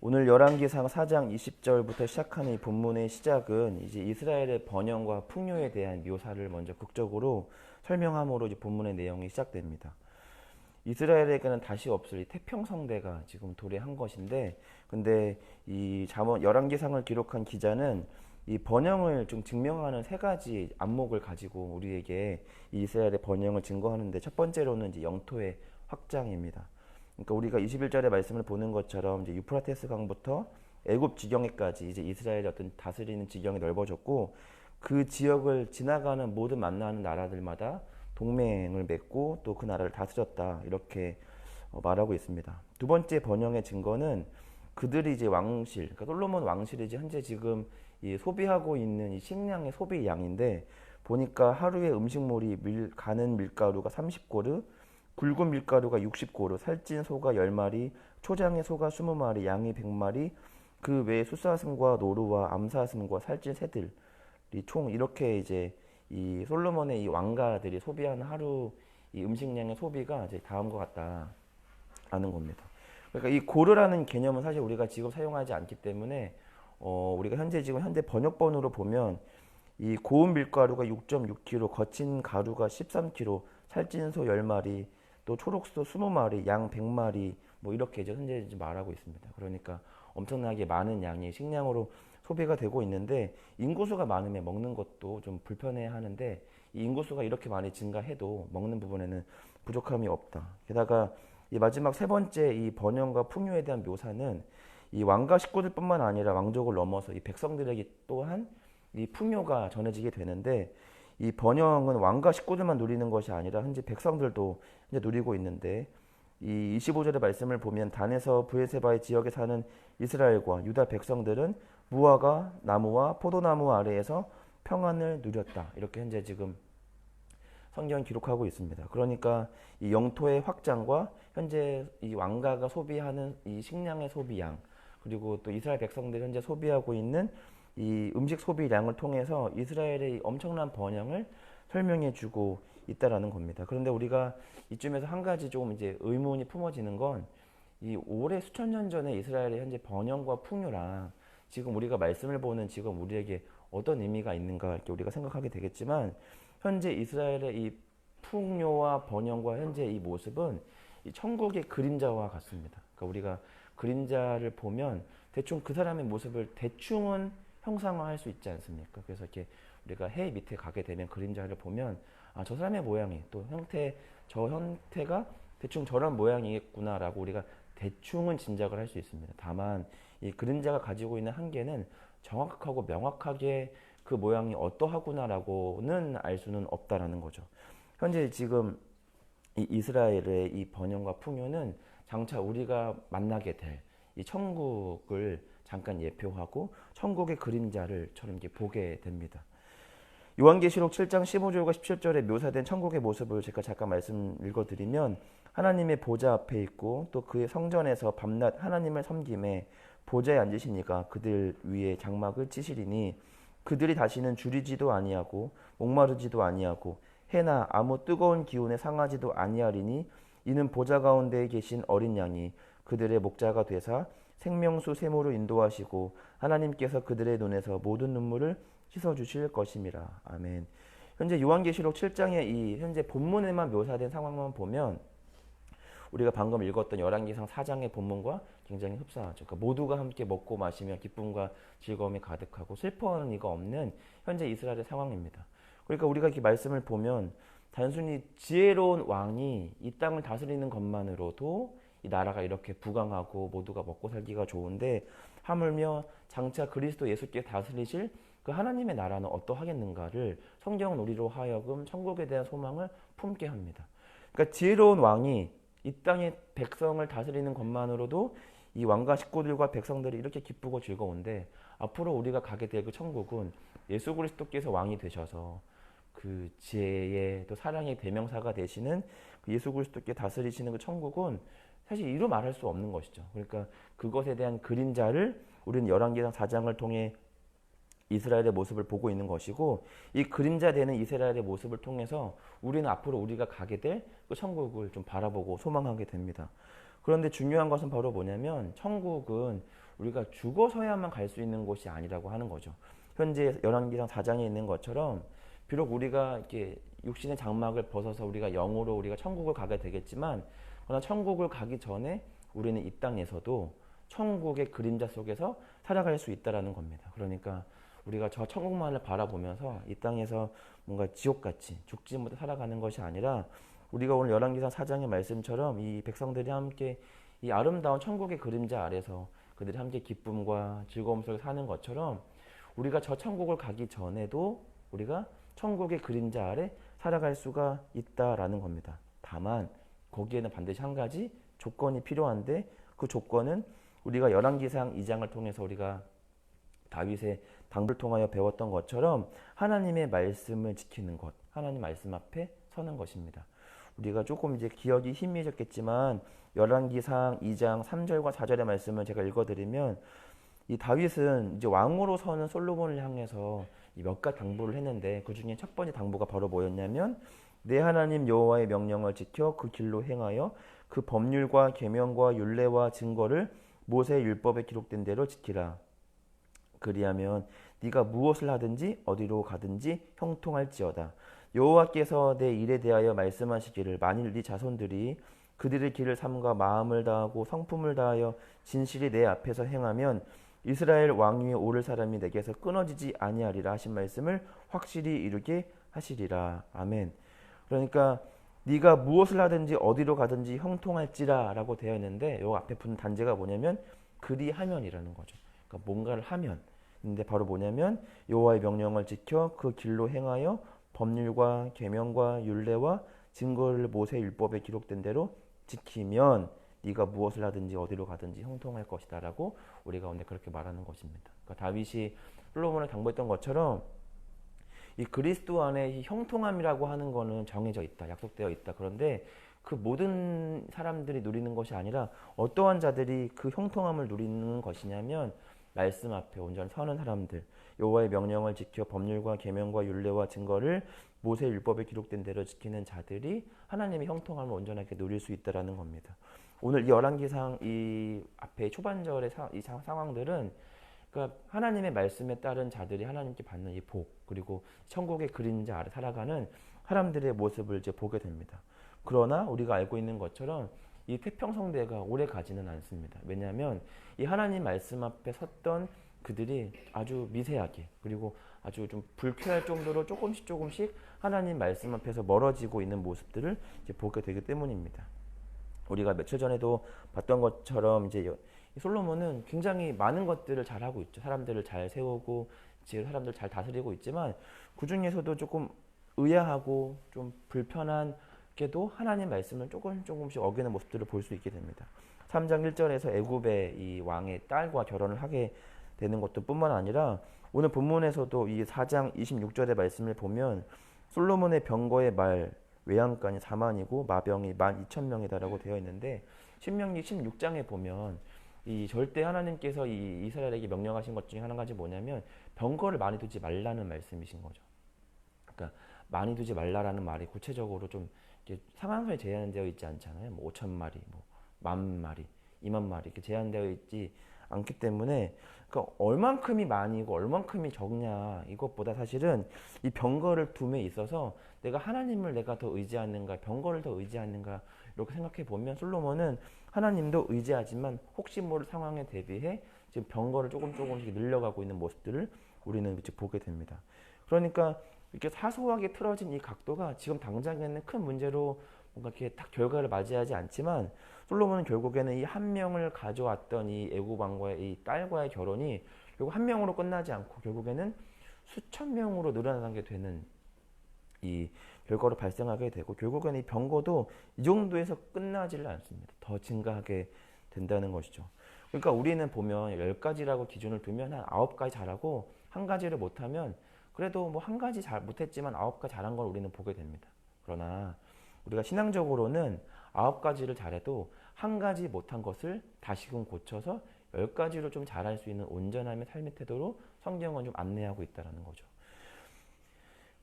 오늘 열왕기상 4장 20절부터 시작하는 이 본문의 시작은 이제 이스라엘의 번영과 풍요에 대한 묘사를 먼저 극적으로 설명함으로 이제 본문의 내용이 시작됩니다. 이스라엘에게는 다시 없을 이 태평성대가 지금 도래한 것인데, 근데 이 잠언 열왕기상을 기록한 기자는 이 번영을 좀 증명하는 세 가지 안목을 가지고 우리에게 이 이스라엘의 번영을 증거하는데, 첫 번째로는 이제 영토의 확장입니다. 그러니까 우리가 21절의 말씀을 보는 것처럼 이제 유프라테스 강부터 애굽 지경에까지 이제 이스라엘의 어떤 다스리는 지경이 넓어졌고, 그 지역을 지나가는 모든 만나는 나라들마다 동맹을 맺고 또 그 나라를 다스렸다, 이렇게 말하고 있습니다. 두 번째 번영의 증거는 그들이 이제 왕실, 그러니까 솔로몬 왕실이 이제 현재 지금 이 소비하고 있는 이 식량의 소비량인데, 보니까 하루에 음식물이 가는 밀가루가 30고르, 굵은 밀가루가 60고루, 살찐 소가 10마리, 초장의 소가 20마리, 양이 100마리, 그 외에 숫사슴과 노루와 암사슴과 살찐 새들이 총 이렇게 이제 이 솔로몬의 이 왕가들이 소비하는 하루 이 음식량의 소비가 이제 다음과 같다라는 겁니다. 그러니까 이 고르라는 개념은 사실 우리가 지금 사용하지 않기 때문에 우리가 현재 지금 현대 번역본으로 보면 이 고운 밀가루가 6.6kg, 거친 가루가 13kg, 살찐 소 10마리, 또 초록소 20마리, 양 100마리, 뭐 이렇게 이제 현재 말하고 있습니다. 그러니까 엄청나게 많은 양의 식량으로 소비가 되고 있는데, 인구수가 많으면 먹는 것도 좀 불편해 하는데, 이 인구수가 이렇게 많이 증가해도 먹는 부분에는 부족함이 없다. 게다가 이 마지막 세 번째 이 번영과 풍요에 대한 묘사는 이 왕가 식구들뿐만 아니라 왕족을 넘어서 이 백성들에게 또한 이 풍요가 전해지게 되는데, 이 번영은 왕가 식구들만 누리는 것이 아니라 현재 백성들도 이제 누리고 있는데, 이 25절의 말씀을 보면 단에서 브에세바의 지역에 사는 이스라엘과 유다 백성들은 무화과 나무와 포도나무 아래에서 평안을 누렸다, 이렇게 현재 지금 성경이 기록하고 있습니다. 그러니까 이 영토의 확장과 현재 이 왕가가 소비하는 이 식량의 소비량, 그리고 또 이스라엘 백성들이 현재 소비하고 있는 이 음식 소비량을 통해서 이스라엘의 엄청난 번영을 설명해 주고 있다라는 겁니다. 그런데 우리가 이쯤에서 한 가지 조금 이제 의문이 품어지는 건, 이 오래 수천 년 전에 이스라엘의 현재 번영과 풍요랑 지금 우리가 말씀을 보는 지금 우리에게 어떤 의미가 있는가, 이렇게 우리가 생각하게 되겠지만, 현재 이스라엘의 이 풍요와 번영과 현재 이 모습은 이 천국의 그림자와 같습니다. 그러니까 우리가 그림자를 보면 대충 그 사람의 모습을 대충은 형상화할 수 있지 않습니까? 그래서 이렇게 우리가 해 밑에 가게 되면 그림자를 보면, 아, 저 사람의 모양이 또 저 형태가 대충 저런 모양이겠구나라고 우리가 대충은 짐작을 할 수 있습니다. 다만 이 그림자가 가지고 있는 한계는 정확하고 명확하게 그 모양이 어떠하구나라고는 알 수는 없다라는 거죠. 현재 지금 이 이스라엘의 이 번영과 풍요는 장차 우리가 만나게 될 이 천국을 잠깐 예표하고 천국의 그림자를처럼 이렇게 보게 됩니다. 요한계시록 7장 15절과 17절에 묘사된 천국의 모습을 제가 잠깐 말씀 읽어드리면, 하나님의 보좌 앞에 있고 또 그의 성전에서 밤낮 하나님을 섬김에 보좌에 앉으시니가 그들 위에 장막을 찌시리니, 그들이 다시는 줄이지도 아니하고 목마르지도 아니하고 해나 아무 뜨거운 기운에 상하지도 아니하리니, 이는 보좌 가운데에 계신 어린 양이 그들의 목자가 되사 생명수 샘으로 인도하시고 하나님께서 그들의 눈에서 모든 눈물을 씻어주실 것임이라. 아멘. 현재 요한계시록 7장의 이 현재 본문에만 묘사된 상황만 보면 우리가 방금 읽었던 열왕기상 4장의 본문과 굉장히 흡사하죠. 그러니까 모두가 함께 먹고 마시며 기쁨과 즐거움이 가득하고 슬퍼하는 이가 없는 현재 이스라엘의 상황입니다. 그러니까 우리가 이 말씀을 보면 단순히 지혜로운 왕이 이 땅을 다스리는 것만으로도 이 나라가 이렇게 부강하고 모두가 먹고 살기가 좋은데, 하물며 장차 그리스도 예수께 다스리실 그 하나님의 나라는 어떠하겠는가를 성경은 우리로 하여금 천국에 대한 소망을 품게 합니다. 그러니까 지혜로운 왕이 이 땅의 백성을 다스리는 것만으로도 이 왕과 식구들과 백성들이 이렇게 기쁘고 즐거운데, 앞으로 우리가 가게 될 그 천국은 예수 그리스도께서 왕이 되셔서 그 지혜의 또 사랑의 대명사가 되시는 그 예수 그리스도께 다스리시는 그 천국은 사실 이루 말할 수 없는 것이죠. 그러니까 그것에 대한 그림자를 우리는 열왕기상 4장을 통해 이스라엘의 모습을 보고 있는 것이고, 이 그림자 되는 이스라엘의 모습을 통해서 우리는 앞으로 우리가 가게 될 그 천국을 좀 바라보고 소망하게 됩니다. 그런데 중요한 것은 바로 뭐냐면, 천국은 우리가 죽어서야만 갈 수 있는 곳이 아니라고 하는 거죠. 현재 열왕기상 4장에 있는 것처럼 비록 우리가 이렇게 육신의 장막을 벗어서 우리가 영으로 우리가 천국을 가게 되겠지만, 그러나 천국을 가기 전에 우리는 이 땅에서도 천국의 그림자 속에서 살아갈 수 있다라는 겁니다. 그러니까 우리가 저 천국만을 바라보면서 이 땅에서 뭔가 지옥같이 죽지 못해 살아가는 것이 아니라, 우리가 오늘 열왕기상 4장의 말씀처럼 이 백성들이 함께 이 아름다운 천국의 그림자 아래서 그들이 함께 기쁨과 즐거움 속에 사는 것처럼, 우리가 저 천국을 가기 전에도 우리가 천국의 그림자 아래 살아갈 수가 있다라는 겁니다. 다만 거기에는 반드시 한 가지 조건이 필요한데, 그 조건은 우리가 열왕기상 2장을 통해서 우리가 다윗의 당부를 통하여 배웠던 것처럼 하나님의 말씀을 지키는 것, 하나님 말씀 앞에 서는 것입니다. 우리가 조금 이제 기억이 희미해졌겠지만 열왕기상 2장 3절과 4절의 말씀을 제가 읽어드리면, 이 다윗은 이제 왕으로 서는 솔로몬을 향해서 몇 가지 당부를 했는데, 그 중에 첫 번째 당부가 바로 뭐였냐면, 내 하나님 여호와의 명령을 지켜 그 길로 행하여 그 법률과 계명과 율례와 증거를 모세의 율법에 기록된 대로 지키라. 그리하면 네가 무엇을 하든지 어디로 가든지 형통할지어다. 여호와께서 내 일에 대하여 말씀하시기를, 만일 네 자손들이 그들의 길을 삼가 마음을 다하고 성품을 다하여 진실이 내 앞에서 행하면 이스라엘 왕위에 오를 사람이 내게서 끊어지지 아니하리라 하신 말씀을 확실히 이루게 하시리라. 아멘. 그러니까 네가 무엇을 하든지 어디로 가든지 형통할지라 라고 되어 있는데, 요 앞에 붙는 단제가 뭐냐면 그리하면이라는 거죠. 그러니까 뭔가를 하면. 근데 바로 뭐냐면 여호와의 명령을 지켜 그 길로 행하여 법률과 계명과 율례와 증거를 모세 율법에 기록된 대로 지키면 네가 무엇을 하든지 어디로 가든지 형통할 것이다 라고 우리가 오늘 그렇게 말하는 것입니다. 그러니까 다윗이 솔로몬을 당부했던 것처럼 이 그리스도 안에 이 형통함이라고 하는 거는 정해져 있다, 약속되어 있다. 그런데 그 모든 사람들이 누리는 것이 아니라 어떠한 자들이 그 형통함을 누리는 것이냐면, 말씀 앞에 온전히 서는 사람들, 여호와의 명령을 지켜 법률과 계명과 율례와 증거를 모세 율법에 기록된 대로 지키는 자들이 하나님의 형통함을 온전하게 누릴 수 있다라는 겁니다. 오늘 이 열왕기상 이 앞에 초반절의 이 상황들은, 그러니까 하나님의 말씀에 따른 자들이 하나님께 받는 이 복, 그리고 천국의 그림자 아래 살아가는 사람들의 모습을 이제 보게 됩니다. 그러나 우리가 알고 있는 것처럼 이 태평성대가 오래 가지는 않습니다. 왜냐하면 이 하나님 말씀 앞에 섰던 그들이 아주 미세하게, 그리고 아주 좀 불쾌할 정도로 조금씩 하나님 말씀 앞에서 멀어지고 있는 모습들을 이제 보게 되기 때문입니다. 우리가 며칠 전에도 봤던 것처럼 이제 솔로몬은 굉장히 많은 것들을 잘하고 있죠. 사람들을 잘 세우고 사람들 잘 다스리고 있지만, 그 중에서도 조금 의아하고 좀 불편한 게도 하나님 말씀을 조금씩 어기는 모습들을 볼 수 있게 됩니다. 3장 1절에서 애굽의 이 왕의 딸과 결혼을 하게 되는 것도 뿐만 아니라, 오늘 본문에서도 이 4장 26절의 말씀을 보면 솔로몬의 병거의 말 외양간이 4만이고 마병이 12,000명이다라고 되어 있는데, 신명기 16장에 보면 이 절대 하나님께서 이 이스라엘에게 명령하신 것 중에 한 가지 뭐냐면 병거를 많이 두지 말라는 말씀이신 거죠. 그러니까 많이 두지 말라라는 말이 구체적으로 좀 상한선에 제한되어 있지 않잖아요. 뭐 5,000마리, 뭐 10,000마리, 20,000마리 이렇게 제한되어 있지 않기 때문에, 그러니까 얼만큼이 많이고 얼만큼이 적냐 이것보다 사실은 이 병거를 둠에 있어서 내가 하나님을 내가 더 의지하는가, 병거를 더 의지하는가, 이렇게 생각해 보면 솔로몬은 하나님도 의지하지만 혹시 모를 상황에 대비해 지금 병거를 조금씩 늘려가고 있는 모습들을 우리는 이제 보게 됩니다. 그러니까 이렇게 사소하게 틀어진 이 각도가 지금 당장에는 큰 문제로 뭔가 이렇게 딱 결과를 맞이하지 않지만, 솔로몬은 결국에는 이 한 명을 가져왔던 이 애굽 왕과의 이 딸과의 결혼이 결국 한 명으로 끝나지 않고 결국에는 수천 명으로 늘어나게 되는 이 결과로 발생하게 되고, 결국에는 이 병거도 이 정도에서 끝나지를 않습니다. 더 증가하게 된다는 것이죠. 그러니까 우리는 보면 10가지라고 기준을 두면 한 9가지 잘하고 한 가지를 못하면 그래도 뭐 한 가지 잘 못했지만 9가지 잘한 걸 우리는 보게 됩니다. 그러나 우리가 신앙적으로는 9가지를 잘해도 한 가지 못한 것을 다시금 고쳐서 10가지로 좀 잘할 수 있는 온전함의 삶의 태도로 성경은 좀 안내하고 있다는 거죠.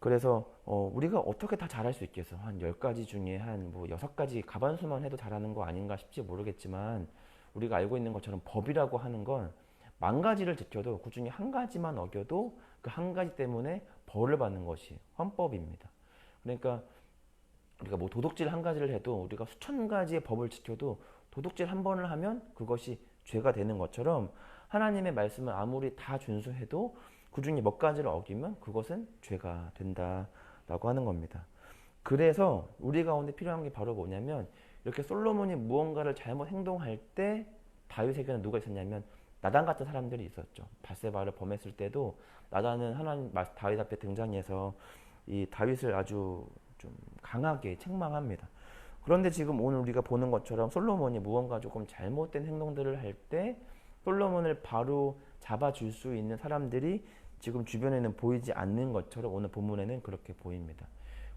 그래서 우리가 어떻게 다 잘할 수 있겠어? 한 10가지 중에 한 뭐 6가지 가반수만 해도 잘하는 거 아닌가 싶지 모르겠지만, 우리가 알고 있는 것처럼 법이라고 하는 건 10가지를 지켜도 그 중에 한 가지만 어겨도 그 한 가지 때문에 벌을 받는 것이 헌법입니다. 그러니까 우리가 뭐 도둑질 한 가지를 해도 우리가 수천 가지의 법을 지켜도 도둑질 한 번을 하면 그것이 죄가 되는 것처럼 하나님의 말씀을 아무리 다 준수해도 그 중에 몇 가지를 어기면 그것은 죄가 된다라고 하는 겁니다. 그래서 우리 가운데 필요한 게 바로 뭐냐면 이렇게 솔로몬이 무언가를 잘못 행동할 때 다윗에게는 누가 있었냐면 나단 같은 사람들이 있었죠. 밧세바를 범했을 때도 나단은 하나님 다윗 앞에 등장해서 이 다윗을 아주 좀 강하게 책망합니다. 그런데 지금 오늘 우리가 보는 것처럼 솔로몬이 무언가 조금 잘못된 행동들을 할 때 솔로몬을 바로 잡아줄 수 있는 사람들이 지금 주변에는 보이지 않는 것처럼 오늘 본문에는 그렇게 보입니다.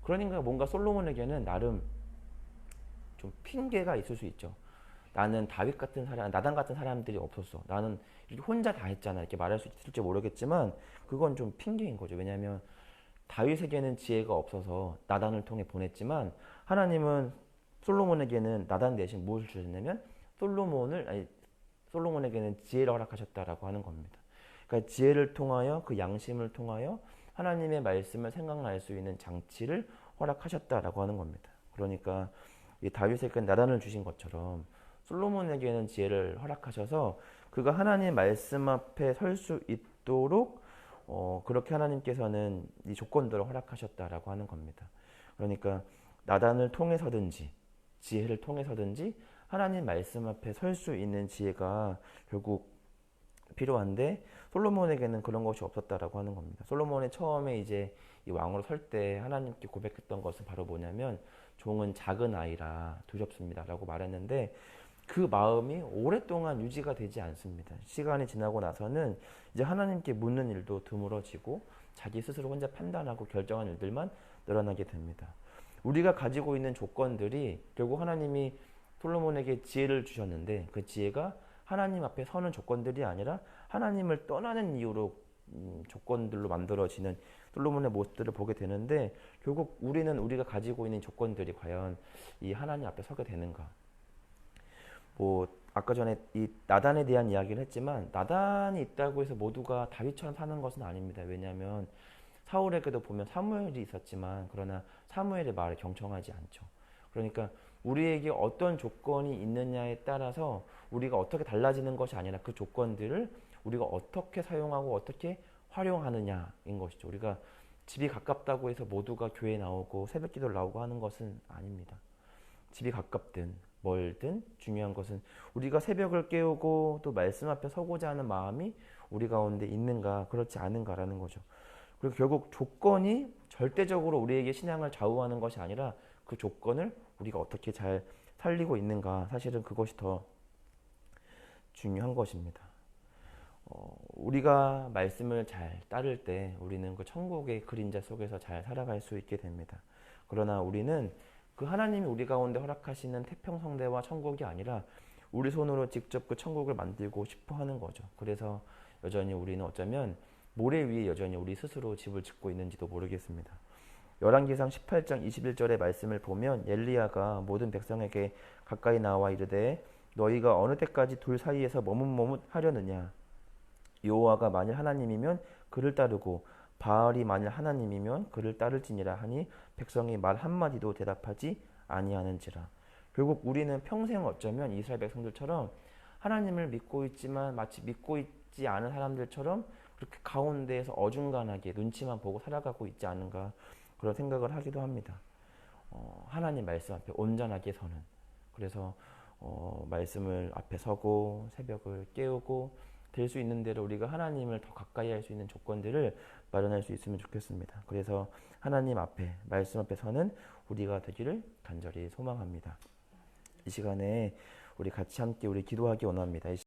그러니까 뭔가 솔로몬에게는 나름 좀 핑계가 있을 수 있죠. 나는 다윗 같은 사람, 나단 같은 사람들이 없었어. 나는 이렇게 혼자 다 했잖아. 이렇게 말할 수 있을지 모르겠지만 그건 좀 핑계인 거죠. 왜냐하면 다윗에게는 지혜가 없어서 나단을 통해 보냈지만 하나님은 솔로몬에게는 나단 대신 무엇을 주셨냐면 솔로몬에게는 지혜를 허락하셨다라고 하는 겁니다. 그러니까 지혜를 통하여 그 양심을 통하여 하나님의 말씀을 생각날 수 있는 장치를 허락하셨다라고 하는 겁니다. 그러니까 이 다윗에게 나단을 주신 것처럼 솔로몬에게는 지혜를 허락하셔서 그가 하나님의 말씀 앞에 설 수 있도록 그렇게 하나님께서는 이 조건들을 허락하셨다라고 하는 겁니다. 그러니까 나단을 통해서든지 지혜를 통해서든지 하나님 말씀 앞에 설 수 있는 지혜가 결국 필요한데 솔로몬에게는 그런 것이 없었다라고 하는 겁니다. 솔로몬이 처음에 이제 이 왕으로 설 때 하나님께 고백했던 것은 바로 뭐냐면 종은 작은 아이라 두렵습니다라고 말했는데 그 마음이 오랫동안 유지가 되지 않습니다. 시간이 지나고 나서는 이제 하나님께 묻는 일도 드물어지고 자기 스스로 혼자 판단하고 결정한 일들만 늘어나게 됩니다. 우리가 가지고 있는 조건들이 결국 하나님이 솔로몬에게 지혜를 주셨는데 그 지혜가 하나님 앞에 서는 조건들이 아니라 하나님을 떠나는 이유로 조건들로 만들어지는 솔로몬의 모습들을 보게 되는데 결국 우리는 우리가 가지고 있는 조건들이 과연 이 하나님 앞에 서게 되는가? 뭐 아까 전에 이 나단에 대한 이야기를 했지만 나단이 있다고 해서 모두가 다윗처럼 사는 것은 아닙니다. 왜냐하면 사울에게도 보면 사무엘이 있었지만 그러나 사무엘의 말에 경청하지 않죠. 그러니까 우리에게 어떤 조건이 있느냐에 따라서 우리가 어떻게 달라지는 것이 아니라 그 조건들을 우리가 어떻게 사용하고 어떻게 활용하느냐인 것이죠. 우리가 집이 가깝다고 해서 모두가 교회 나오고 새벽 기도를 나오고 하는 것은 아닙니다. 집이 가깝든 멀든 중요한 것은 우리가 새벽을 깨우고 또 말씀 앞에 서고자 하는 마음이 우리 가운데 있는가 그렇지 않은가라는 거죠. 그리고 결국 조건이 절대적으로 우리에게 신앙을 좌우하는 것이 아니라 그 조건을 우리가 어떻게 잘 살리고 있는가 사실은 그것이 더 중요한 것입니다. 우리가 말씀을 잘 따를 때 우리는 그 천국의 그림자 속에서 잘 살아갈 수 있게 됩니다. 그러나 우리는 그 하나님이 우리 가운데 허락하시는 태평성대와 천국이 아니라 우리 손으로 직접 그 천국을 만들고 싶어 하는 거죠. 그래서 여전히 우리는 어쩌면 모래 위에 여전히 우리 스스로 집을 짓고 있는지도 모르겠습니다. 열왕기상 18장 21절의 말씀을 보면 엘리야가 모든 백성에게 가까이 나와 이르되 너희가 어느 때까지 둘 사이에서 머뭇머뭇하려느냐 여호와가 만일 하나님이면 그를 따르고 바알이 만일 하나님이면 그를 따를지니라 하니 백성이 말 한마디도 대답하지 아니하는지라. 결국 우리는 평생 어쩌면 이스라엘 백성들처럼 하나님을 믿고 있지만 마치 믿고 있지 않은 사람들처럼 그렇게 가운데에서 어중간하게 눈치만 보고 살아가고 있지 않은가 그런 생각을 하기도 합니다. 하나님 말씀 앞에 온전하게 서는 그래서 말씀을 앞에 서고 새벽을 깨우고 될 수 있는 대로 우리가 하나님을 더 가까이 할 수 있는 조건들을 마련할 수 있으면 좋겠습니다. 그래서 하나님 앞에 말씀 앞에 서는 우리가 되기를 간절히 소망합니다. 이 시간에 우리 같이 함께 우리 기도하기 원합니다. 이